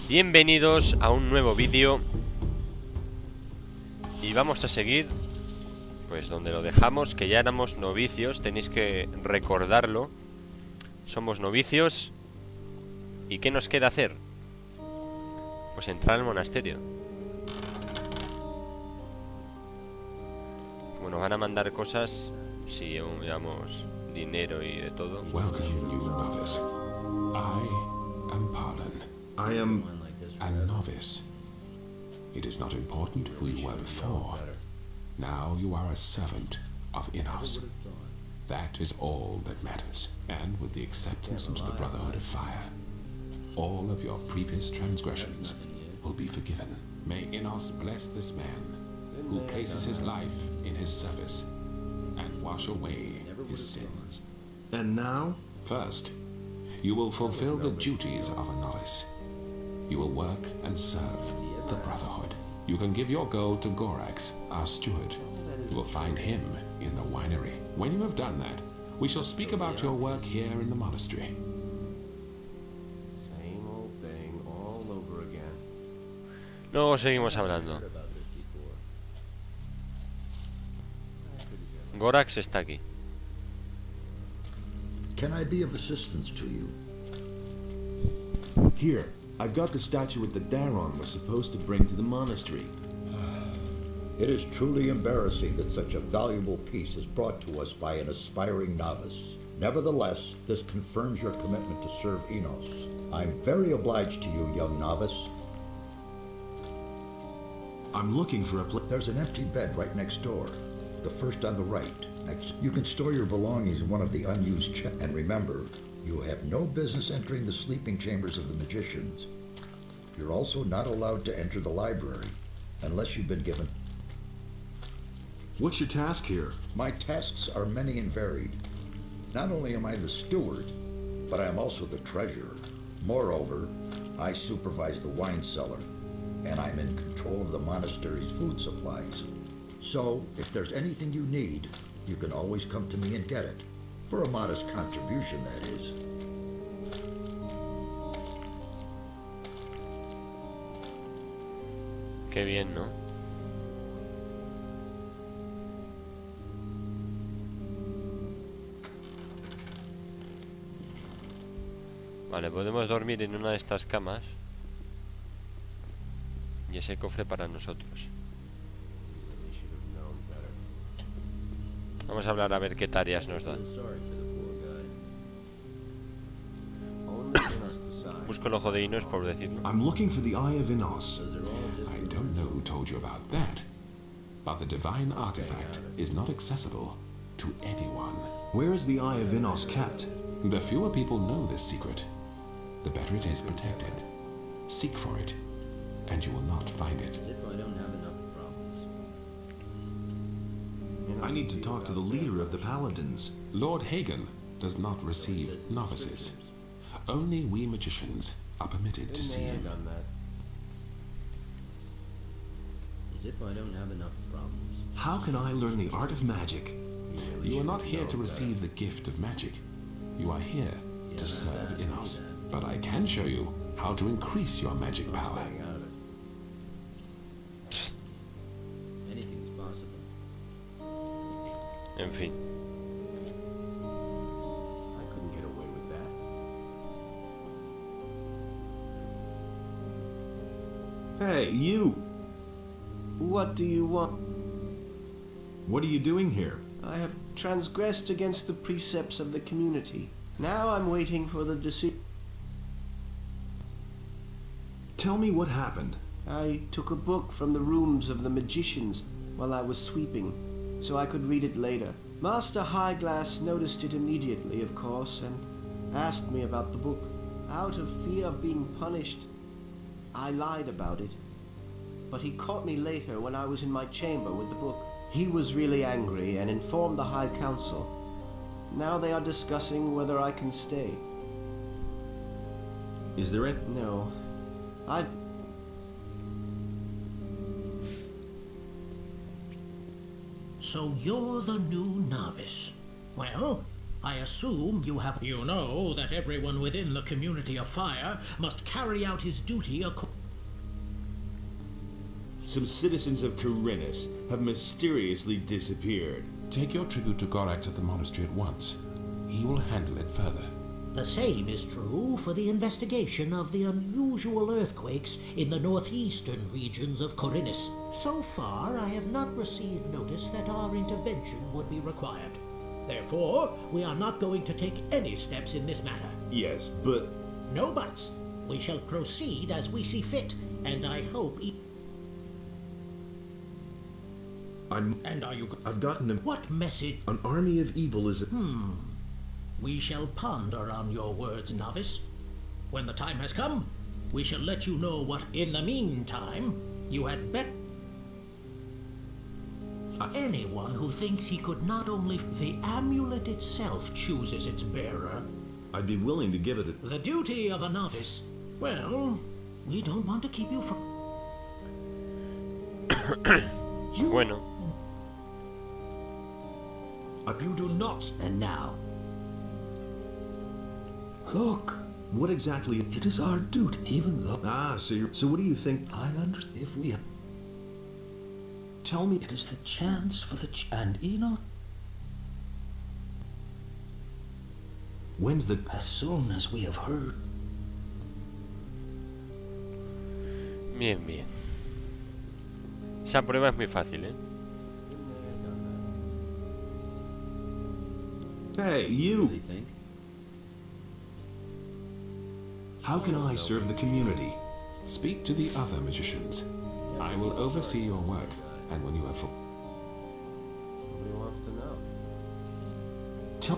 Bienvenidos a un nuevo vídeo. Y vamos a seguir pues donde lo dejamos, que ya éramos novicios. Tenéis que recordarlo. Somos novicios. ¿Y qué nos queda hacer? Pues entrar al monasterio. Bueno, van a mandar cosas. Si llevamos dinero y de todo. Welcome, new novice. I am Pardon. I am A novice. It is not important who you were before. Now you are a servant of Inos. That is all that matters. And with the acceptance into the Brotherhood of Fire, all of your previous transgressions will be forgiven. May Inos bless this man who places his life in his service and wash away his sins. And now? First, you will fulfill the duties of a novice. You will work and serve the Brotherhood. You can give your gold to Gorax, our steward. You will find him in the winery. When you have done that, we shall speak about your work here in the monastery. Same old thing all over again. Luego seguimos hablando. Gorax está aquí. Can I be of assistance to you? Here, I've got the statuette that Daron was supposed to bring to the monastery. It is truly embarrassing that such a valuable piece is brought to us by an aspiring novice. Nevertheless, this confirms your commitment to serve Enos. I'm very obliged to you, young novice. I'm looking for a place. There's an empty bed right next door. The first on the right. Next, you can store your belongings in one of the unused chests. And remember, you have no business entering the sleeping chambers of the magicians. You're also not allowed to enter the library, unless you've been given... What's your task here? My tasks are many and varied. Not only am I the steward, but I am also the treasurer. Moreover, I supervise the wine cellar, and I'm in control of the monastery's food supplies. So, if there's anything you need, you can always come to me and get it. For a modest contribution, that is. Qué bien, ¿no? Vale, podemos dormir en una de estas camas. Y ese cofre para nosotros. Vamos a hablar a ver qué tareas nos dan. Busco el ojo de Inos, por decirlo. I'm looking for the Eye of Inos. I don't know who told you about that, but the divine artifact is not accessible to anyone. Where is the Eye of Inos kept? The fewer people know this secret, the better it is protected. Seek for it, and you will not find it. As if I don't have enough problems. I need to talk to the leader of the Paladins. Lord Hagen does not receive novices. Only we magicians are permitted to see him. As if I don't have enough problems. How can I learn the art of magic? You are not here to receive the gift of magic. You are here to serve Inos. But I can show you how to increase your magic power. Anything's possible. En fin. I couldn't get away with that. Hey, you! What do you want? What are you doing here? I have transgressed against the precepts of the community. Now I'm waiting for the decision. Tell me what happened. I took a book from the rooms of the magicians while I was sweeping, so I could read it later. Master Highglass noticed it immediately, of course, and asked me about the book. Out of fear of being punished, I lied about it. But he caught me later when I was in my chamber with the book. He was really angry and informed the High Council. Now they are discussing whether I can stay. Is there any... No. So you're the new novice. Well, I assume you have... You know that everyone within the community of fire must carry out his duty Some citizens of Corinus have mysteriously disappeared. Take your tribute to Gorax at the monastery at once. He will handle it further. The same is true for the investigation of the unusual earthquakes in the northeastern regions of Corinus. So far, I have not received notice that our intervention would be required. Therefore, we are not going to take any steps in this matter. Yes, but No buts. We shall proceed as we see fit, and I hope... And are you... I've gotten What message... an army of evil is... We shall ponder on your words, novice. When the time has come, we shall let you know what... In the meantime, you had better... Anyone who thinks he could not only... The amulet itself chooses its bearer. I'd be willing to give it a... The duty of a novice... Well, we don't want to keep you from... Bueno, You do not... And now, Look! What exactly... it is our duty, even though So what do you think... I understand if we have... Tell me... It is the chance for the and Enoch. When's the... As soon as we have heard, bien, bien. Esa prueba es muy fácil, ¿eh? Hey, you! Really think? How can I serve the community? Speak to the other magicians. I will oversee your work, and when you have full... Nobody wants to know.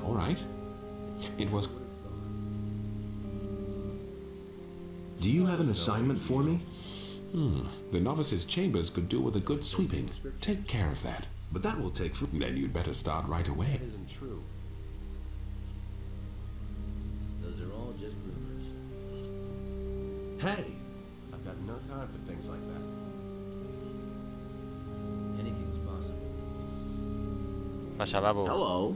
All right. It was... Do you have an assignment for me? The novices' chambers could do with a good sweeping. Take care of that. But that will take... Then you'd better start right away. That isn't true. Those are all just rumors. Hey! I've got no time for things like that. Anything's possible. Pasa, babo. hello,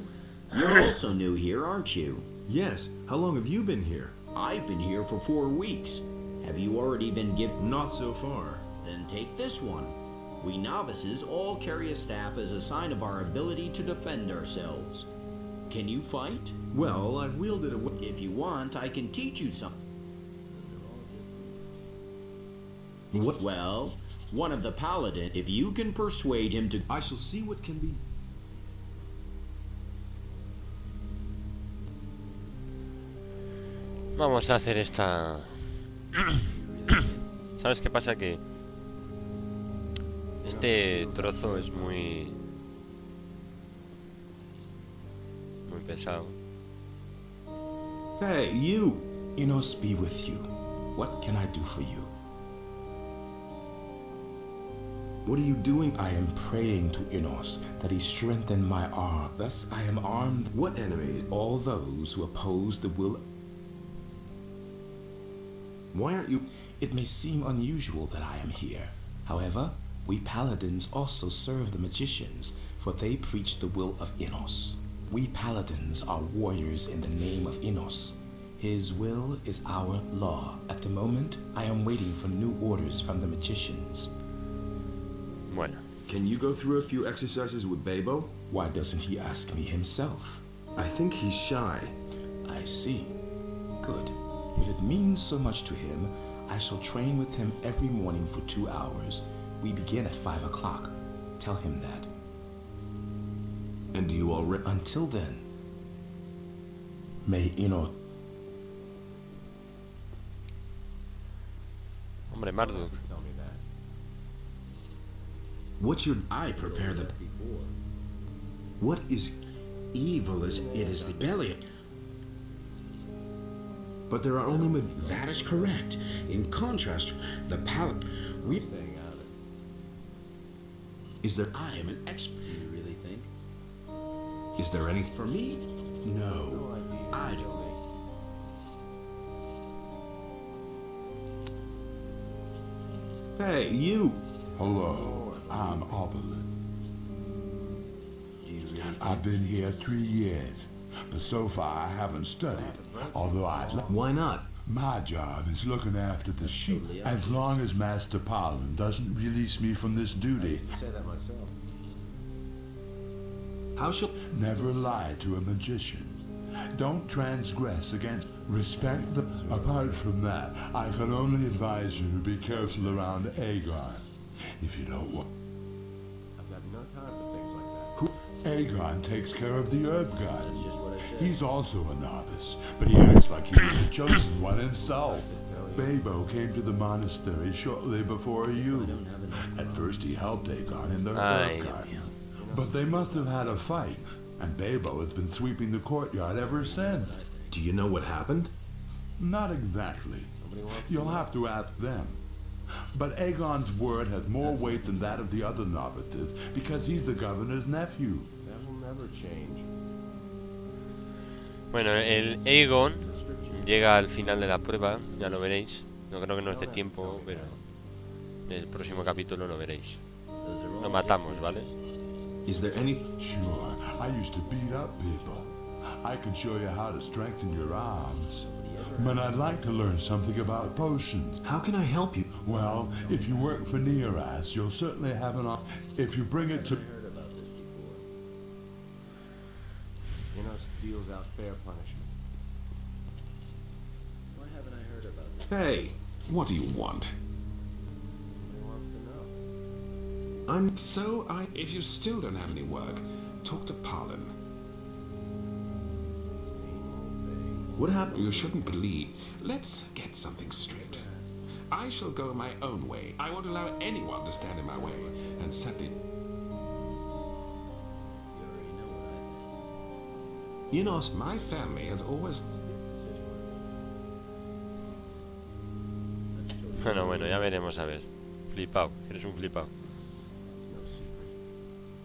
you're also new here, aren't you? Yes, how long have you been here? I've been here for 4 weeks. Have you already been given? Not so far. Then take this one. We novices all carry a staff as a sign of our ability to defend ourselves. Can you fight? Well, I've wielded a... If you want, I can teach you something. What? Well, one of the paladin, if you can persuade him to... I shall see what can be... Vamos a hacer esta... ¿Sabes qué pasa? Que este trozo es muy pesado. Hey, you! Enos be with you. What can I do for you? What are you doing? I am praying to Enos that he strengthen my arm. Thus I am armed. What enemies? All those who oppose the will. Why aren't you... It may seem unusual that I am here. However, we paladins also serve the magicians, for they preach the will of Enos. We paladins are warriors in the name of Enos. His will is our law. At the moment, I am waiting for new orders from the magicians. Bueno, Can you go through a few exercises with Babo? Why doesn't he ask me himself? I think he's shy. I see. Good. If it means so much to him, I shall train with him every morning for 2 hours. We begin at 5 o'clock. Tell him that. And do you already... Until then, may Enos... hombre, Marduk. Tell me that. What's your... I prepare the... Before. What is... Evil as it is the belly. But there are only... That is correct. In contrast, the palate... We... Staying out of it. Is there... I am an expert. Do you really think? Is there any... For me? No. No idea. I don't. Hey, you! Hello, I'm Oberlin. Do you really think? I've been here 3 years. but so far I haven't studied, although I'd like... Why not? My job is looking after the sheep, as long as Master Paladin doesn't release me from this duty. I say that myself. How shall... Never lie to a magician. Don't transgress against respect the... Apart from that, I can only advise you to be careful around Aegon. If you don't want... I've got no time for things like that. Aegon takes care of the herb god. That's just what I said. He's also a novice, but he acts like he was the chosen one himself. Babo came to the monastery shortly before you. At first he helped Aegon in the herb garden, but they must have had a fight, and Babo has been sweeping the courtyard ever since. Do you know what happened? Not exactly. You'll have to ask them. But Aegon's word has more weight than that of the other novices, because he's the governor's nephew. That will never change. Bueno, el Aegon llega al final de la prueba, ya lo veréis. No creo que nos dé tiempo, pero en el próximo capítulo lo veréis. Lo matamos, ¿vale? Is there any... Sure, I used to beat up people. I can show you how to strengthen your arms. But I'd like to learn something about potions. How can I help you? Well, if you work for Neras, you'll certainly have an... If you bring it to... Inos deals out fair punishment. Why haven't I heard about this? Hey, what do you want? He wants to know. If you still don't have any work, talk to Parlin. What happened? You shouldn't believe. Let's get something straight. I shall go my own way. I won't allow anyone to stand in my way. And certainly... You already know what I think. Inos... My family has always... Bueno, ya veremos, a ver. Flipao, eres un flipao.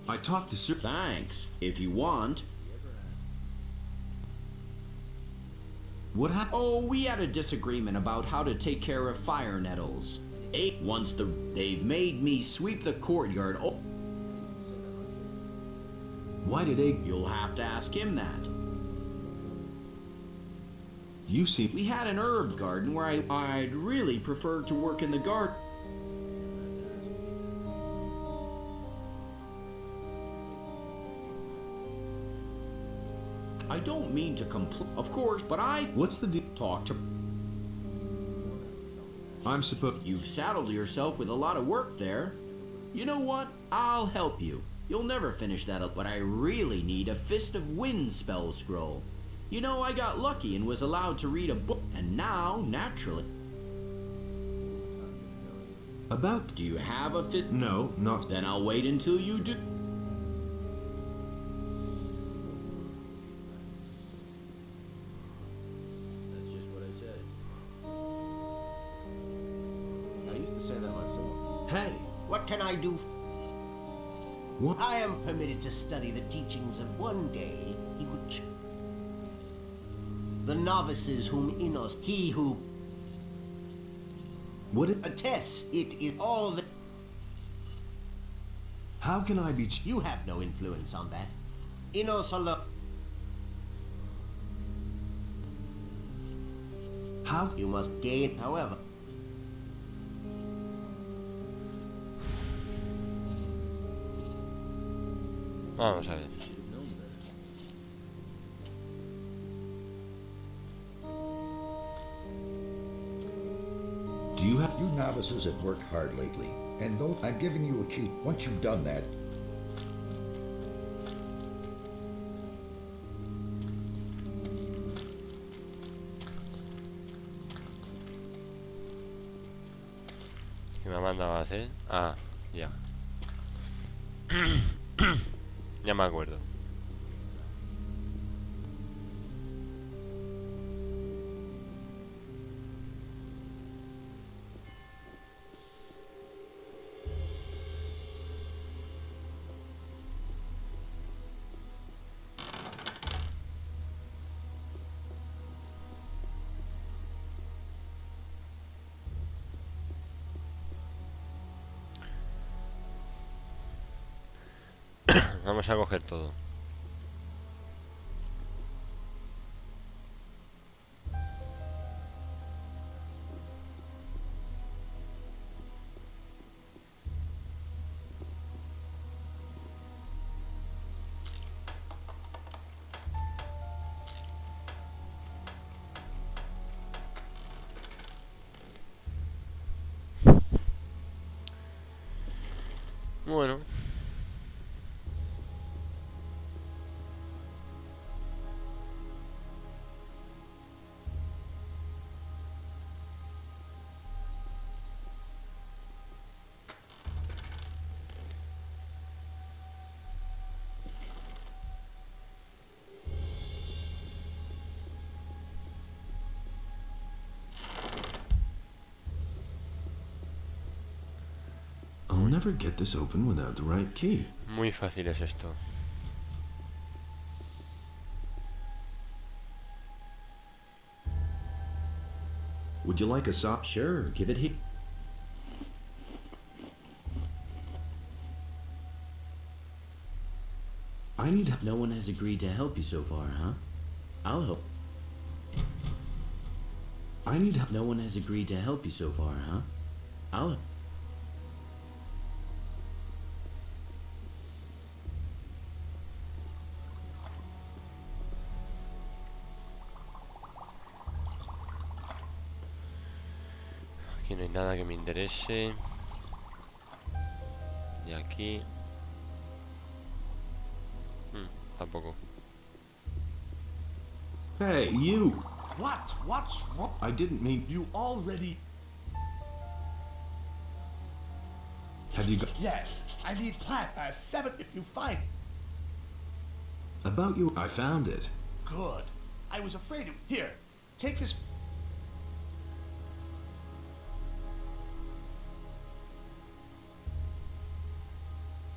I talked to Sir... Thanks. If you want. What happened? Oh, we had a disagreement about how to take care of fire nettles. They've made me sweep the courtyard. Oh, Why did they... you'll have to ask him that. You see... We had an herb garden where I'd really prefer to work in the garden. I don't mean to complain, of course, but What's the deal? talk to... I'm supposed... You've saddled yourself with a lot of work there. You know what? I'll help you. You'll never finish that up, but I really need a Fist of Wind spell scroll. You know, I got lucky and was allowed to read a book, and now, naturally... About... Do you have a fist? No, not... Then I'll wait until you do. That's just what I said. I used to say that myself. Hey! What can I do? What? I am permitted to study the teachings of one day, which the novices whom Inos, he who What it... attests it is all that... How can I be... You have no influence on that. Inos alone. How... You must gain, however. Vamos a ver. You should have known better. Do you have... You novices have worked hard lately, and though I'm giving you a key, once you've done that, ¿Qué me ha mandado a hacer? Ah, ya. Ya me acuerdo. Vamos a coger todo. never get this open without the right key. Muy fácil es esto. Would you like a sock? Sure, give it here. I need... No one has agreed to help you so far, huh? I'll help. I need... No one has agreed to help you so far, huh? I'll... Aquí no hay nada que me interese. Y aquí... tampoco. Hey, you! What? What's wrong? I didn't mean... You already... Have you got... Yes, I need plant 7 if you find... About you... I found it. Good. I was afraid of... Here, take this...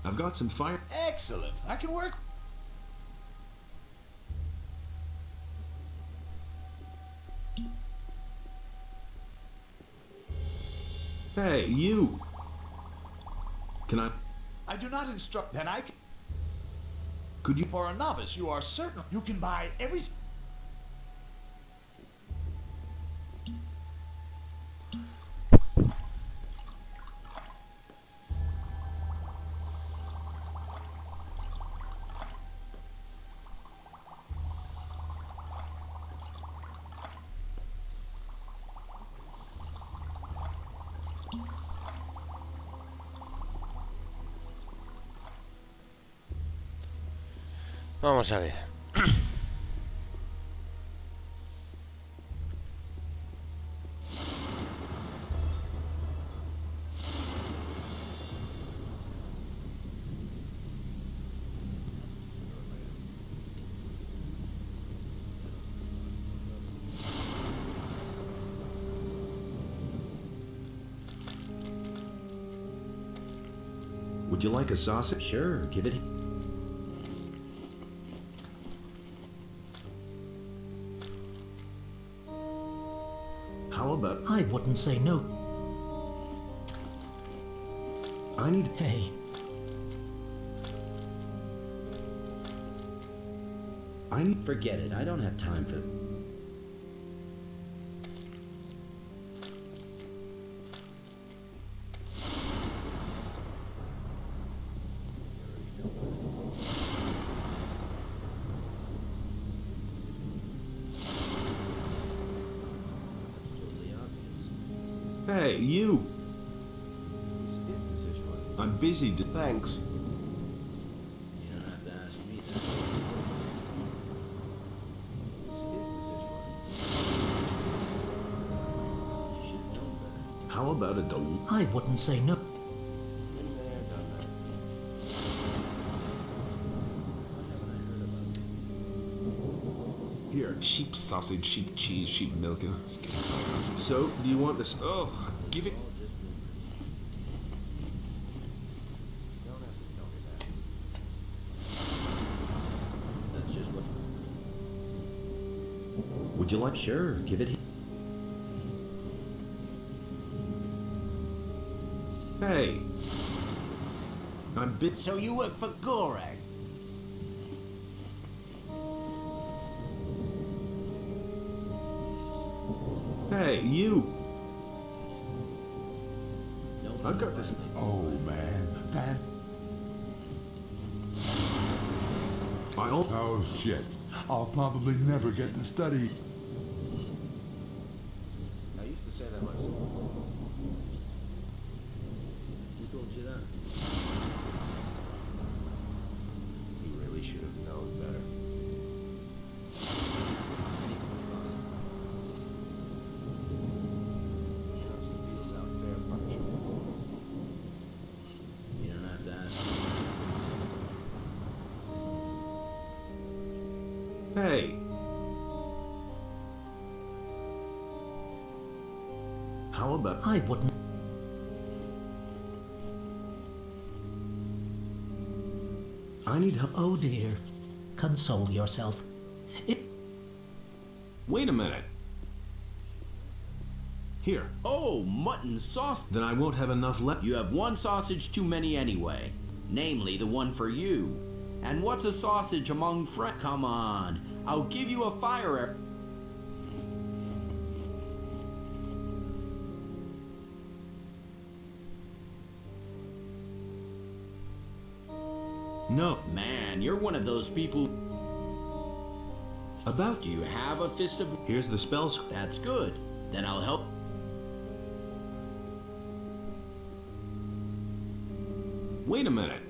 I've got some fire... Excellent. I can work... Hey, you! Can I... I do not instruct... Then I can... Could you... For a novice, you are certain you can buy everything... Vamos a ver. Would you like a sausage? Sure, give it... How about... I wouldn't say no. I need... Hey, I need... Forget it, I don't have time for... Hey, you! I'm busy. Thanks. You don't have to ask me that. You should have known better. How about a del... I wouldn't say no. Been there, done that. What haven't I heard about? Here, sheep sausage, sheep cheese, sheep milk. It's getting sarcastic. So, do you want this... Oh, Give it. All just rumors. You don't have to tell me that. That's just what... would you like... Sure, give it... Hey! I'm bit... So you work for Gorag? Hey, you! No I've got this... Oh man, that... Oh shit. I'll probably never get to study. I used to say that myself. Who told you that? You really should have known better. Anything's possible. Justice deals out fair punishment. You don't have to ask me. Hey! How about... I wouldn't. I need help. Oh dear. Console yourself. Wait a minute. Here. Oh, mutton sauce. Then I won't have enough left. You have one sausage too many anyway. Namely, the one for you. And what's a sausage among friends? Come on. I'll give you a fire. No. Man, you're one of those people. About. Do you have a fist of... Here's the spells. That's good. Then I'll help. Wait a minute.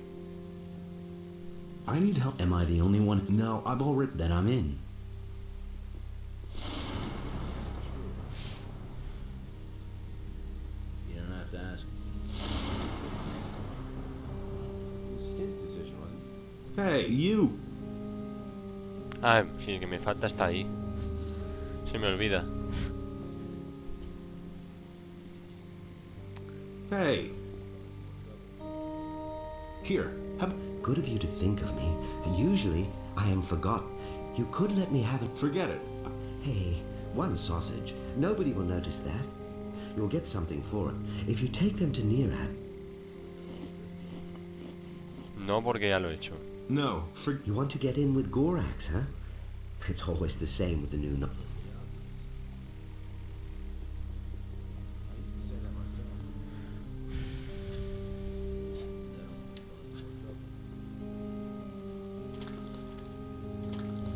I need help. Am I the only one? No, I've already... Then I'm in. You don't have to ask. His decision, wasn't it? Hey, you. Ah, sí, que me falta está ahí. Se me olvida. Hey. Here. Have... Good of you to think of me. Usually, I am forgotten. You could let me have it. Forget it. Hey, one sausage. Nobody will notice that. You'll get something for it. If you take them to Nearad. No, porque ya lo he hecho. No, You want to get in with Gorax, huh? It's always the same with the new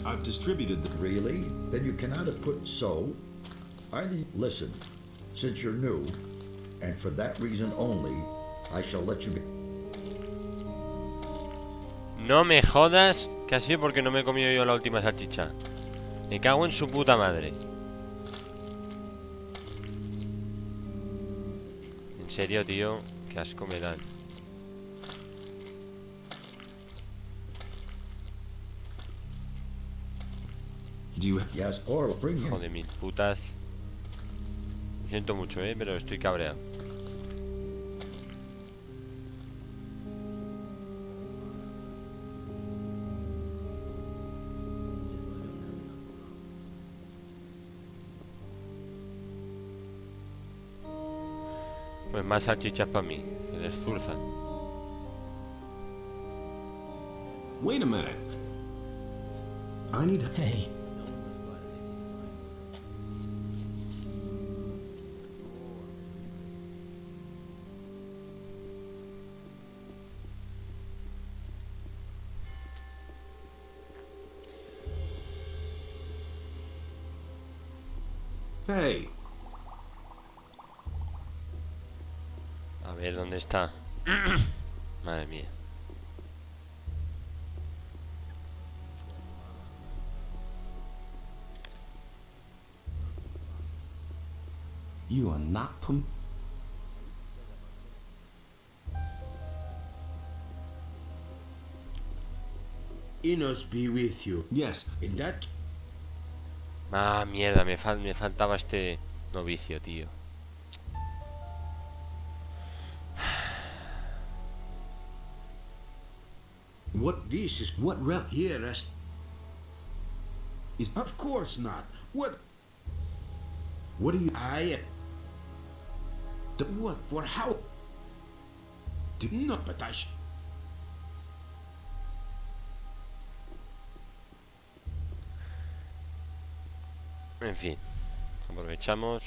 I've distributed the... Really? Then you cannot have put so. Listen, since you're new, and for that reason only, I shall let you... No me jodas, que ha sido porque no me he comido yo la última salchicha. Me cago en su puta madre. En serio, tío, qué asco me dan. Yes, or bring him. Joder, mil putas. Lo siento mucho, pero estoy cabreado. Pues más salchichas para mí, que les zurzan. Wait a minute. I need... Hey. Hey. A ver, ¿dónde está? Madre mía. You are not Enos be with you. Yes. In that... Ah, mierda, me faltaba este novicio, tío. What this is... What rep here is... Of course not. What... What do you... The what? For how... Did not, but I... En fin, aprovechamos.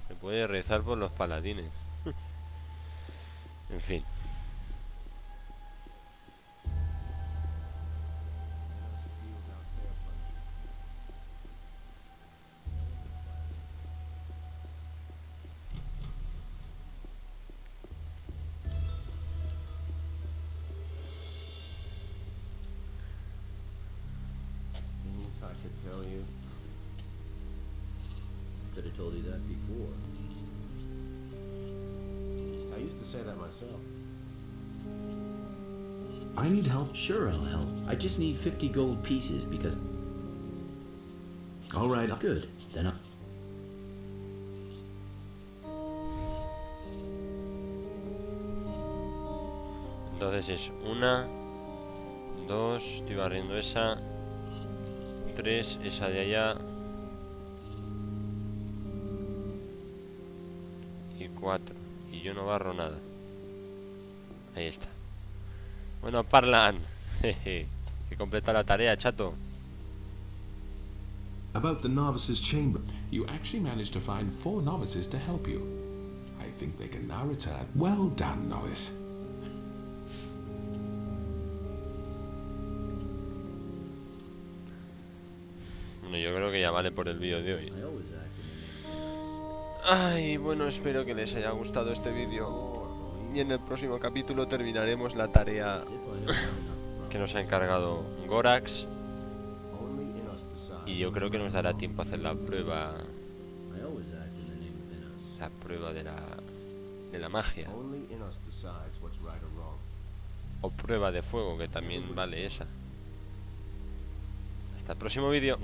Se puede rezar por los paladines. En fin. I could tell you. Could have told you that before. I used to say that myself. I need help. Sure, I'll help. I just need 50 gold pieces because... All right. Good. Then Entonces es 1, 2, estoy barriendo esa, 3, esa de allá, y 4, y yo no barro nada. Ahí está. Bueno, parlan. Jeje. Que completa la tarea, chato. About the novices' chamber. You actually managed to find 4 novices to help you. I think they can now return. Well done, novice. Bueno, yo creo que ya vale por el vídeo de hoy. Ay, bueno, espero que les haya gustado este vídeo. Y en el próximo capítulo terminaremos la tarea que nos ha encargado Gorax. Y yo creo que nos dará tiempo a hacer la prueba. La prueba de la magia. O prueba de fuego, que también vale esa. Hasta el próximo vídeo.